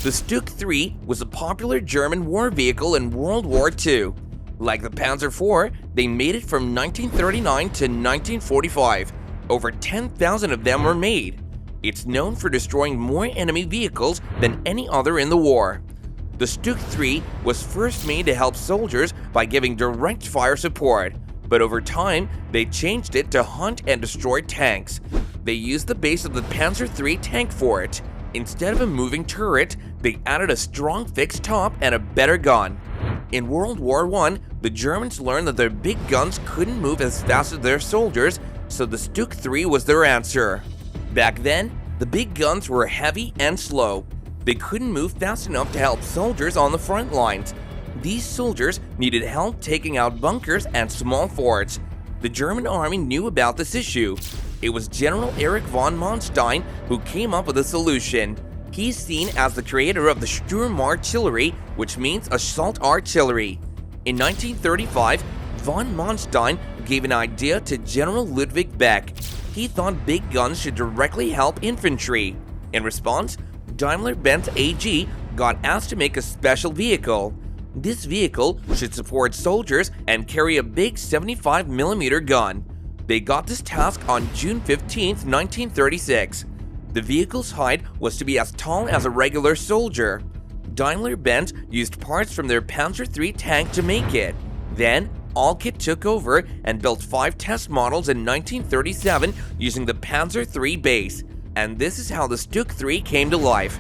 The Stug III was a popular German war vehicle in World War II. Like the Panzer IV, they made it from 1939 to 1945. Over 10,000 of them were made. It's known for destroying more enemy vehicles than any other in the war. The Stug III was first made to help soldiers by giving direct fire support, but over time, they changed it to hunt and destroy tanks. They used the base of the Panzer III tank for it. Instead of a moving turret, they added a strong fixed top and a better gun. In World War I, the Germans learned that their big guns couldn't move as fast as their soldiers, so the Stug III was their answer. Back then, the big guns were heavy and slow. They couldn't move fast enough to help soldiers on the front lines. These soldiers needed help taking out bunkers and small forts. The German army knew about this issue. It was General Erich von Manstein who came up with a solution. He's seen as the creator of the Sturmartillerie, which means assault artillery. In 1935, von Manstein gave an idea to General Ludwig Beck. He thought big guns should directly help infantry. In response, Daimler-Benz AG got asked to make a special vehicle. This vehicle should support soldiers and carry a big 75mm gun. They got this task on June 15, 1936. The vehicle's height was to be as tall as a regular soldier. Daimler-Benz used parts from their Panzer III tank to make it. Then, Alkit took over and built 5 test models in 1937 using the Panzer III base. And this is how the Stug III came to life.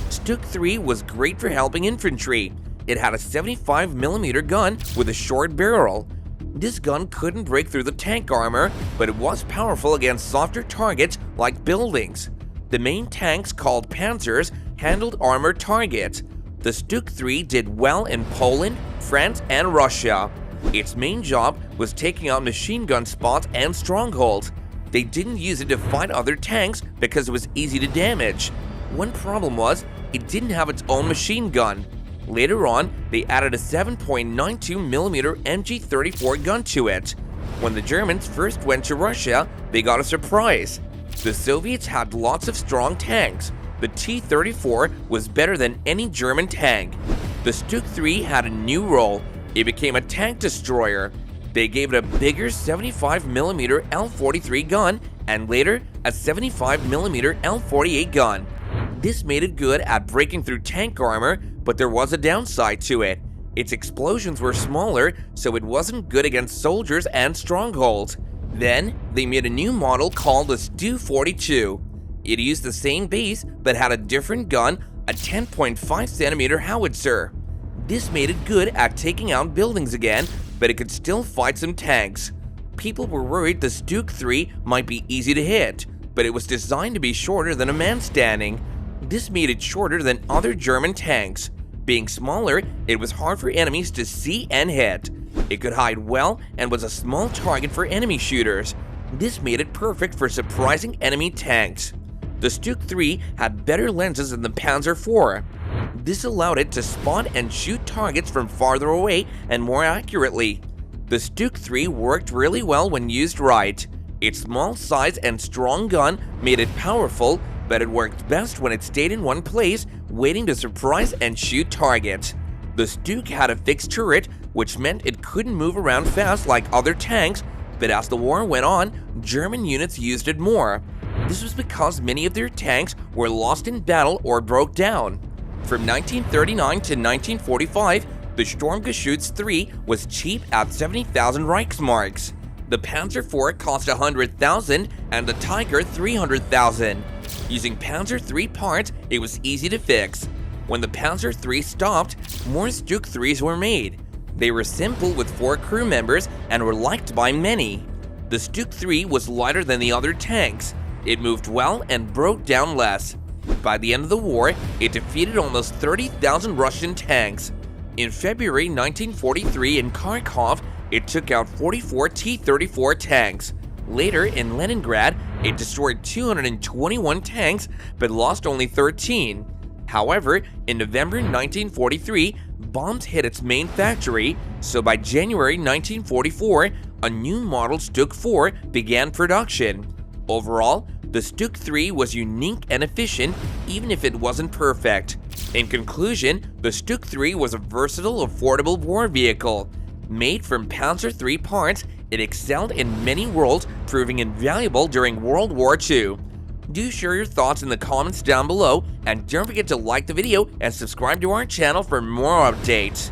Stug III was great for helping infantry. It had a 75mm gun with a short barrel. This gun couldn't break through the tank armor, but it was powerful against softer targets like buildings. The main tanks, called Panzers, handled armored targets. The Stug III did well in Poland, France, and Russia. Its main job was taking out machine gun spots and strongholds. They didn't use it to fight other tanks because it was easy to damage. One problem was, it didn't have its own machine gun. Later on, they added a 7.92mm MG34 gun to it. When the Germans first went to Russia, they got a surprise. The Soviets had lots of strong tanks. The T-34 was better than any German tank. The Stug III had a new role. It became a tank destroyer. They gave it a bigger 75mm L-43 gun and later a 75mm L-48 gun. This made it good at breaking through tank armor, but there was a downside to it. Its explosions were smaller, so it wasn't good against soldiers and strongholds. Then, they made a new model called the Stug 42. It used the same base, but had a different gun, a 10.5cm howitzer. This made it good at taking out buildings again, but it could still fight some tanks. People were worried the Stug III might be easy to hit, but it was designed to be shorter than a man standing. This made it shorter than other German tanks. Being smaller, it was hard for enemies to see and hit. It could hide well and was a small target for enemy shooters. This made it perfect for surprising enemy tanks. The Stug III had better lenses than the Panzer IV. This allowed it to spot and shoot targets from farther away and more accurately. The Stug III worked really well when used right. Its small size and strong gun made it powerful, but it worked best when it stayed in one place, waiting to surprise and shoot targets. The Stug had a fixed turret, which meant it couldn't move around fast like other tanks, but as the war went on, German units used it more. This was because many of their tanks were lost in battle or broke down. From 1939 to 1945, the Sturmgeschütz III was cheap at 70,000 Reichsmarks. The Panzer IV cost 100,000 and the Tiger 300,000. Using Panzer III parts, it was easy to fix. When the Panzer III stopped, more Stug IIIs were made. They were simple with 4 crew members and were liked by many. The Stug III was lighter than the other tanks. It moved well and broke down less. By the end of the war, it defeated almost 30,000 Russian tanks. In February 1943 in Kharkov, it took out 44 T-34 tanks. Later, in Leningrad, it destroyed 221 tanks but lost only 13. However, in November 1943, bombs hit its main factory, so by January 1944, a new model Stug IV began production. Overall, the Stug III was unique and efficient, even if it wasn't perfect. In conclusion, the Stug III was a versatile, affordable war vehicle. Made from Panzer III parts, it excelled in many roles, proving invaluable during World War II. Do share your thoughts in the comments down below, and don't forget to like the video and subscribe to our channel for more updates.